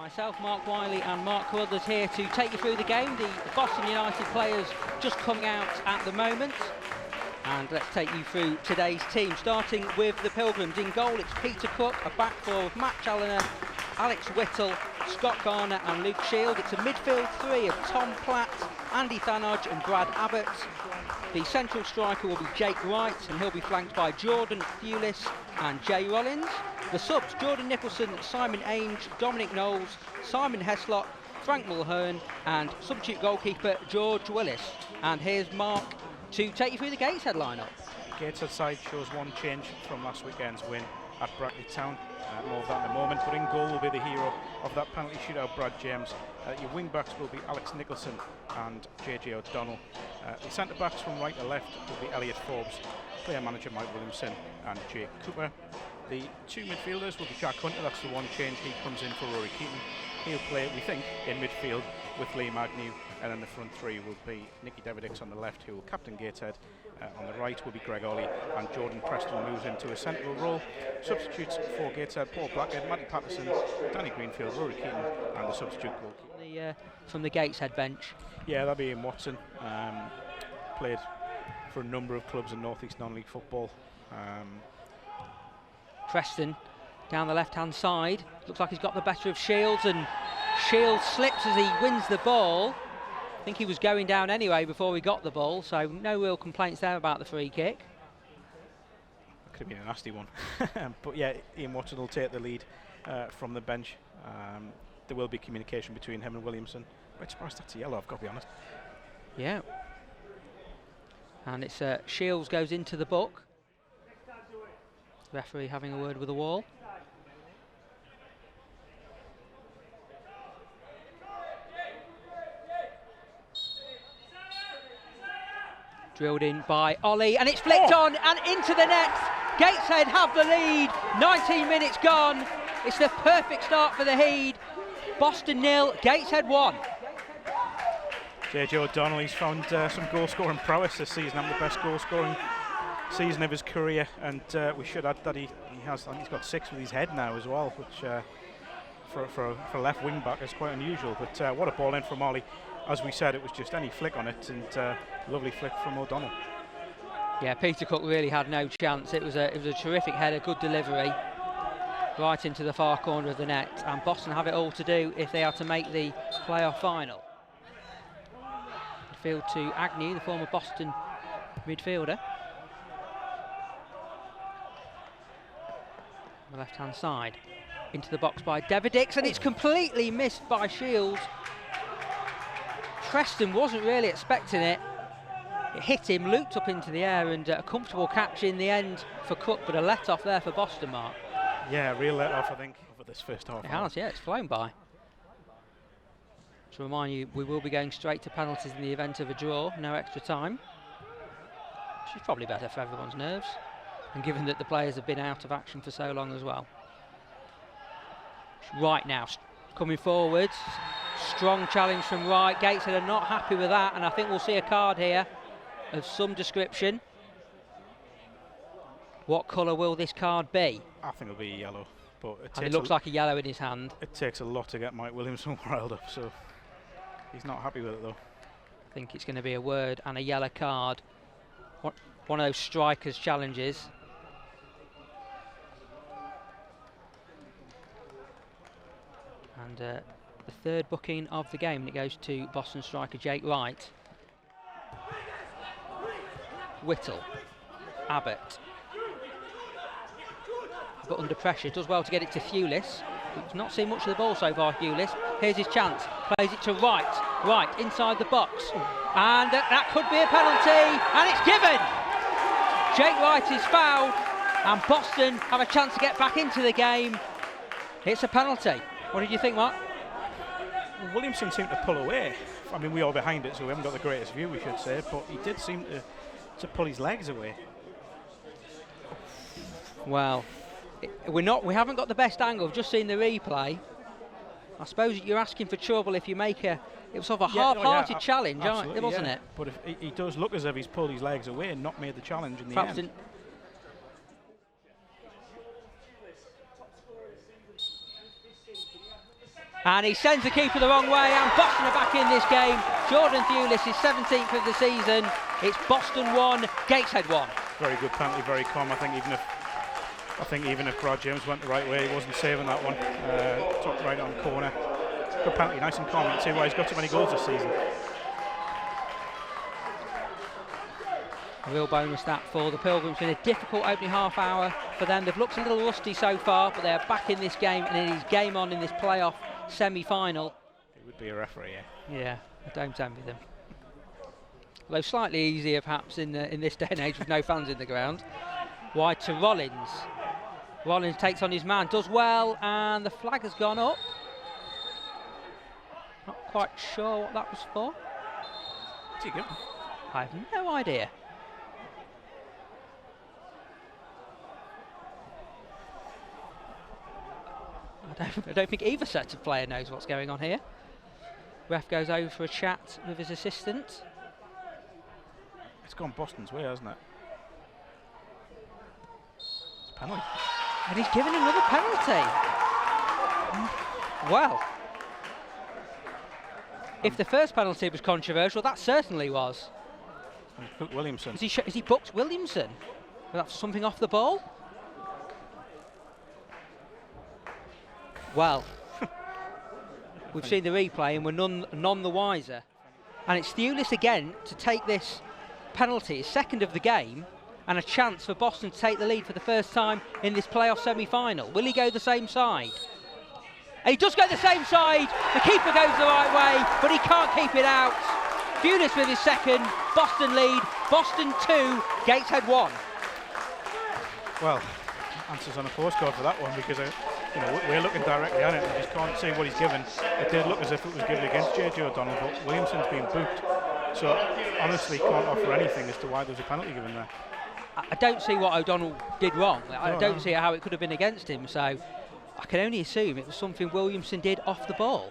Myself, Mark Wiley and Mark Carruthers here to take you through the game. The Boston United players just coming out at the moment. And let's take you through today's team, starting with the Pilgrims. In goal, it's Peter Cook, a back four of Matt Challoner, Alex Whittle, Scott Garner and Luke Shield. It's a midfield three of Tom Platt, Andy Thanodge and Brad Abbott. The central striker will be Jake Wright, and he'll be flanked by Jordan Thewlis and Jay Rollins. The subs, Jordan Nicholson, Simon Ainge, Dominic Knowles, Simon Heslop, Frank Mulhern and substitute goalkeeper George Willis. And here's Mark to take you through the Gateshead lineup. Gateshead side shows one change from last weekend's win at Brackley Town. More of that in a moment, but in goal will be the hero of that penalty shootout, Brad James. Your wing backs will be Alex Nicholson and JJ O'Donnell. The centre backs from right to left will be Elliot Forbes, player manager Mike Williamson and Jake Cooper. The two midfielders will be Jack Hunter, that's the one change, he comes in for Rory Keaton. He'll play, we think, in midfield with Liam Agnew, and then the front three will be Nicky Davidix on the left, who will captain Gateshead. On the right will be Greg Ollie, and Jordan Preston moves into a central role. Substitutes for Gateshead, Paul Blackhead, Matty Patterson, Danny Greenfield, Rory Keaton, and the substitute goalkeeper. From the Gateshead bench? Yeah, that'll be Ian Watson. Played for a number of clubs in North East Non-League football. Preston down the left-hand side. Looks like he's got the better of Shields, and Shields slips as he wins the ball. I think he was going down anyway before he got the ball, so no real complaints there about the free kick. That could have been a nasty one. But yeah, Ian Watson will take the lead from the bench. There will be communication between him and Williamson. I'm surprised that's a yellow, I've got to be honest. Yeah. And it's Shields goes into the book. Referee having a word with the wall. Drilled in by Ollie, and it's flicked on and into the net. Gateshead have the lead. 19 minutes gone. It's the perfect start for the Heed. Boston 0, Gateshead 1. JJ O'Donnell, he's found some goal-scoring prowess this season. I'm the best goal-scoring season of his career, and we should add that he has. I think he's got 6 with his head now as well, which for a left wing back is quite unusual. But what a ball in from Ollie. As we said, it was just any flick on it, and lovely flick from O'Donnell. Yeah, Peter Cook really had no chance. It was a terrific header, good delivery, right into the far corner of the net, and Boston have it all to do if they are to make the playoff final. Midfield to Agnew, the former Boston midfielder. On the left-hand side, into the box by Davidix, and it's completely missed by Shields. Preston wasn't really expecting it. It hit him, looped up into the air, and a comfortable catch in the end for Cook, but a let-off there for Boston, Mark. Yeah, real let-off, I think, over this first half. It has, yeah, it's flown by. To remind you, we will be going straight to penalties in the event of a draw, no extra time. Which is probably better for everyone's nerves, and given that the players have been out of action for so long as well. Right now, coming forwards. Strong challenge from Wright. Gateshead are not happy with that, and I think we'll see a card here of some description. What colour will this card be? I think it'll be yellow, but it looks like a yellow in his hand. It takes a lot to get Mike Williamson riled up, so he's not happy with it though. I think it's going to be a word and a yellow card. One of those strikers' challenges. And the third booking of the game, and it goes to Boston striker Jake Wright. Whittle, Abbott, but under pressure, does well to get it to Thewlis. He's not seen much of the ball so far, Thewlis. Here's his chance, plays it to Wright, Wright inside the box, and that could be a penalty, and it's given! Jake Wright is fouled, and Boston have a chance to get back into the game. It's a penalty. What did you think, Mark? Williamson seemed to pull away. I mean, we are behind it, so we haven't got the greatest view, we should say, but he did seem to pull his legs away. Well, we haven't got the best angle. We've just seen the replay. I suppose you're asking for trouble if you make it was sort of a half-hearted challenge, wasn't it? But if he does look as if he's pulled his legs away and not made the challenge in the end. And he sends the keeper the wrong way, and Boston are back in this game. Jordan Thewlis is 17th of the season. It's Boston 1, Gateshead 1. Very good penalty, very calm. I think even if Brad James went the right way, he wasn't saving that one. Top right on corner. Good penalty, nice and calm. You can see why he's got so many goals this season. A real bonus that for the Pilgrims. Been a difficult opening half hour for them. They've looked a little rusty so far, but they're back in this game, and it is game on in this playoff semi-final. It would be a referee, yeah. Yeah, I don't envy them. Although slightly easier perhaps in this day and age with no fans in the ground. Wide to Rollins. Rollins takes on his man, does well, and the flag has gone up. Not quite sure what that was for. What's he given? I have no idea. I don't think either set of player knows what's going on here. Ref goes over for a chat with his assistant. It's gone Boston's way, hasn't it? It's a penalty. And he's given another penalty. Well, if the first penalty was controversial, that certainly was. And Cook Williamson. Has he booked Williamson? Was that something off the ball? Well, we've seen the replay and we're none the wiser. And it's Thewlis again to take this penalty, his second of the game, and a chance for Boston to take the lead for the first time in this playoff semi-final. Will he go the same side? And he does go the same side. The keeper goes the right way, but he can't keep it out. Thewlis with his second. Boston lead. Boston 2, Gateshead 1. Well, answers on a postcard for that one, because we're looking directly at it and just can't see what he's given. It did look as if it was given against JJ O'Donnell, but Williamson's been booked. So honestly can't offer anything as to why there was a penalty given there. I don't see what O'Donnell did wrong. I don't see how it could have been against him, so I can only assume it was something Williamson did off the ball.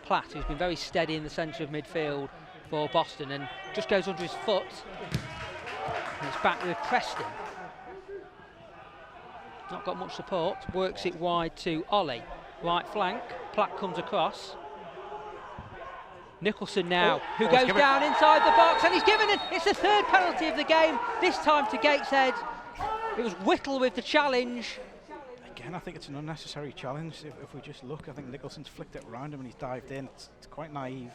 Platt, who's been very steady in the centre of midfield for Boston, and just goes under his foot. And it's back with Preston. Not got much support, works it wide to Ollie. Right flank, Platt comes across. Nicholson now, who goes down inside the box, and he's given it. It's the third penalty of the game, this time to Gateshead. It was Whittle with the challenge. Again, I think it's an unnecessary challenge. If we just look, I think Nicholson's flicked it around him and he's dived in. It's quite naive.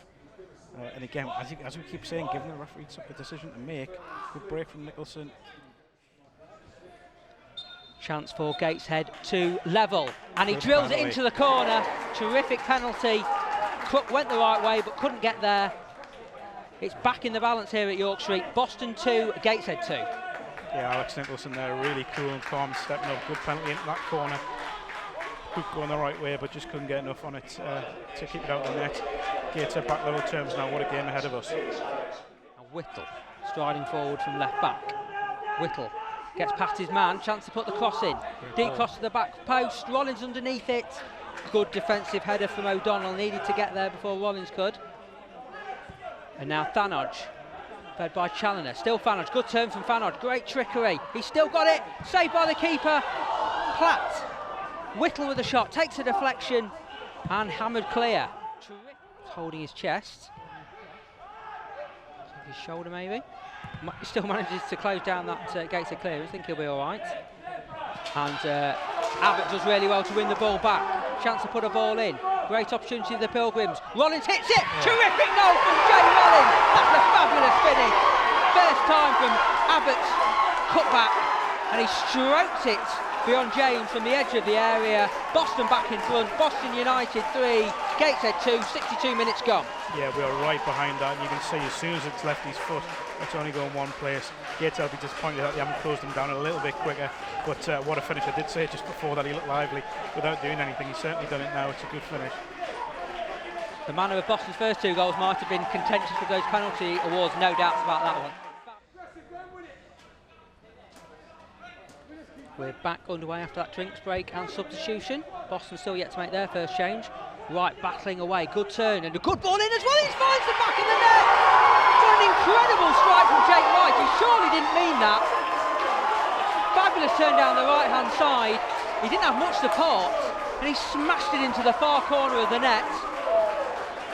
And again, as we keep saying, given the referee a decision to make, good break from Nicholson. Chance for Gateshead to level, and he drills it into the corner. Terrific penalty. Crook went the right way but couldn't get there. It's back in the balance here at York Street. Boston 2, Gateshead 2. Yeah, Alex Nicholson there, really cool and calm, stepping up. Good penalty into that corner. Cook going the right way but just couldn't get enough on it to keep it out of the net. Gateshead back level terms now. What a game ahead of us. And Whittle striding forward from left back. Whittle gets past his man, chance to put the cross in. Deep cross to the back post, Rollins underneath it. Good defensive header from O'Donnell, needed to get there before Rollins could. And now Thanodge, fed by Challoner. Still Thanodge, good turn from Thanodge, great trickery. He's still got it, saved by the keeper. Platt, Whittle with a shot, takes a deflection and hammered clear. Holding his chest. His shoulder maybe. He still manages to close down that Gateshead clear. I think he'll be all right. And Abbott does really well to win the ball back. Chance to put a ball in. Great opportunity for the Pilgrims. Rollins hits it. Terrific goal from Jay Rollins. That's a fabulous finish. First time from Abbott's cutback, and he strokes it beyond James from the edge of the area. Boston back in front. Boston United 3, Gateshead 2. 62 minutes gone. Yeah, we are right behind that, and you can see as soon as it's left his foot, it's only going one place. Gateshead will be disappointed that they haven't closed him down a little bit quicker, but what a finish. I did say just before that he looked lively without doing anything. He's certainly done it now. It's a good finish. The manner of Boston's first two goals might have been contentious for those penalty awards, no doubts about that one. We're back underway after that drinks break and substitution. Boston still yet to make their first change. Right, battling away, good turn and a good ball in as well. He finds the back of the net. What an incredible strike from Jake Wright. He surely didn't mean that. Fabulous turn down the right hand side. He didn't have much support, and he smashed it into the far corner of the net.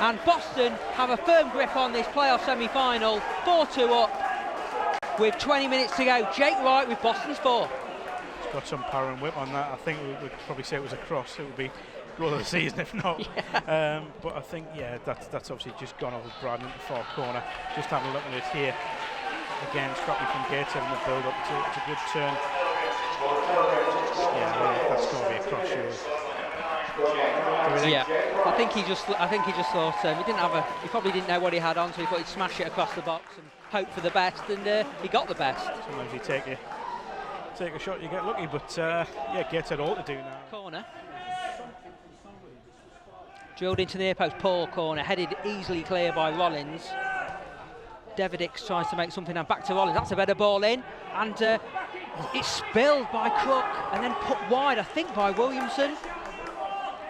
And Boston have a firm grip on this playoff semi-final, 4-2 up with 20 minutes to go. Jake Wright with Boston's 4. He's got some power and whip on that. I think we would probably say it was a cross. It would be goal of the season if not. Yeah. But I think, yeah, that's obviously just gone over Brad into the far corner. Just having a look at it here. Again, Scrappy from Gateshead in the build-up. It's a good turn. Yeah, that's got to be a cross. Yeah, I think he just thought he probably didn't know what he had on, so he thought he'd smash it across the box and hope for the best, and he got the best. Sometimes you take a shot, you get lucky, but yeah, Gateshead all to do now. Corner. Drilled into the near post, poor corner, headed easily clear by Rollins. Davidix tries to make something, and back to Rollins. That's a better ball in, and it's spilled by Crook and then put wide, I think, by Williamson.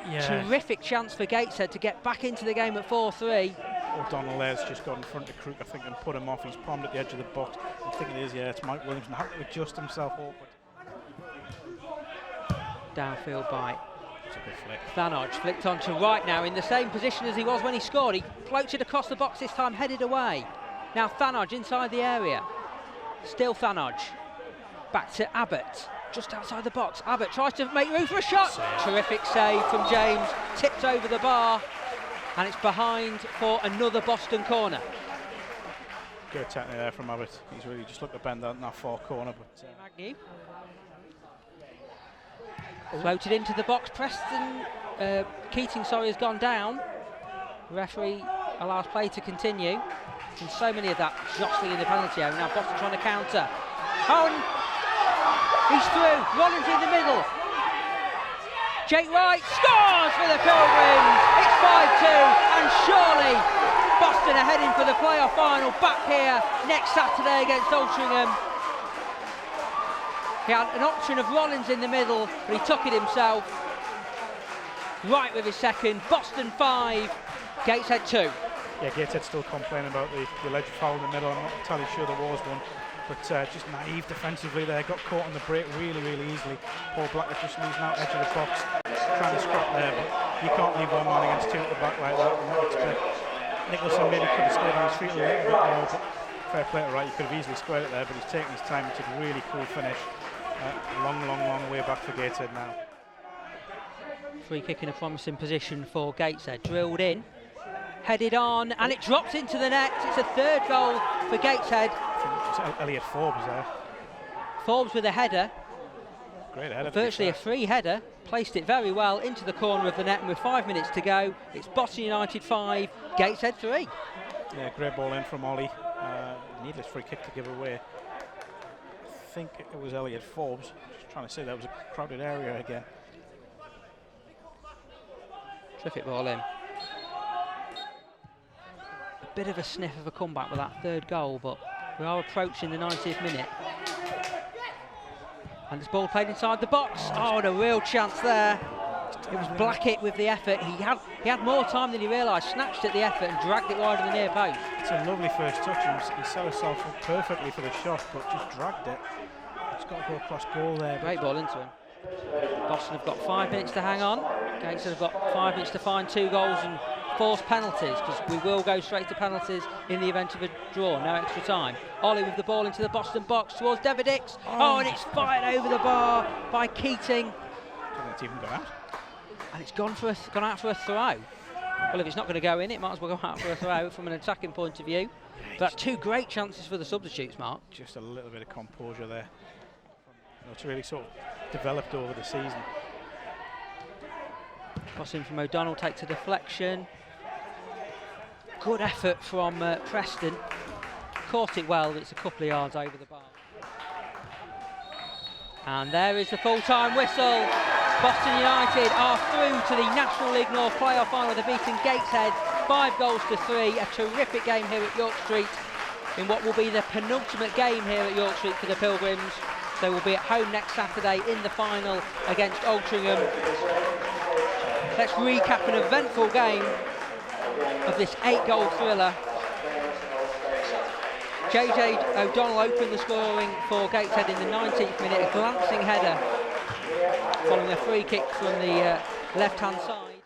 Yeah. Terrific chance for Gateshead to get back into the game at 4-3. O'Donnell there's just got in front of Crook, I think, and put him off. He's palmed at the edge of the box. I'm thinking it is, yeah, it's Mike Williamson. Had to adjust himself awkward. Downfield by It's a good flick. Vanarama flicked on to Wright now in the same position as he was when he scored. He floats it across the box this time, headed away. Now Vanarama inside the area. Still Vanarama. Back to Abbott. Just outside the box. Abbott tries to make room for a shot. Terrific save from James. Tipped over the bar. And it's behind for another Boston corner. Good technique there from Abbott. He's really just looked to bend out in that far corner. But Magnew. Floated into the box. Preston, Keating, has gone down. Referee allows play to continue. And so many of that jostling in the penalty area. Now Boston trying to counter. Oh, he's through. Rollins in the middle. Jake Wright scores for the Pilgrims. It's 5-2, and surely Boston are heading for the playoff final back here next Saturday against Altrincham. He had an option of Rollins in the middle, but he took it himself. Wright with his second. Boston 5, Gateshead 2. yeah, Gateshead still complaining about the alleged foul in the middle. I'm not entirely sure there was one. But just naive defensively there, got caught on the break really, really easily. Paul Blackett just losing out edge of the box, trying to scrap there, but you can't leave one man against two at the back like that. And I expect Nicholson maybe could have stayed on his feet a little bit more, but fair play to Wright, he could have easily squared it there, but he's taking his time. It's a really cool finish. Long way back for Gateshead now. Free kick in a promising position for Gateshead, drilled in, headed on, and it drops into the net. It's a third goal for Gateshead. Elliot Forbes there. Forbes with a header. Great header. Virtually a free header. Placed it very well into the corner of the net, and with 5 minutes to go, it's Boston United 5, Gateshead 3. Yeah, great ball in from Ollie. Needless free kick to give away. I think it was Elliot Forbes. Just trying to say that was a crowded area again. Terrific ball in. A bit of a sniff of a comeback with that third goal, but we are approaching the 90th minute. And this ball played inside the box. Oh, and a real chance there. It was Blackett with the effort. He had more time than he realised. Snatched at the effort and dragged it wide of the near post. It's a lovely first touch. He set himself up perfectly for the shot, but just dragged it. It's got to go across goal there. Great ball into him. Boston have got 5 minutes to hang on. Gateshead have got 5 minutes to find 2 goals and force penalties, because we will go straight to penalties in the event of a draw. No extra time. Ollie with the ball into the Boston box towards Davidix. Oh, and it's fired over the bar by Keating. I don't think it's even gone out. And it's gone out for a throw. Well, if it's not going to go in, it might as well go out for a throw from an attacking point of view. But 2 great chances for the substitutes, Mark. Just a little bit of composure there. It's really sort of developed over the season. Crossing from O'Donnell takes a deflection. Good effort from Preston. Caught it well, but it's a couple of yards over the bar. And there is the full-time whistle. Boston United are through to the National League North playoff final. They're beating Gateshead 5-3. A terrific game here at York Street in what will be the penultimate game here at York Street for the Pilgrims. They will be at home next Saturday in the final against Altrincham. Let's recap an eventful game of this 8-goal thriller. JJ O'Donnell opened the scoring for Gateshead in the 19th minute, a glancing header following a free kick from the left-hand side.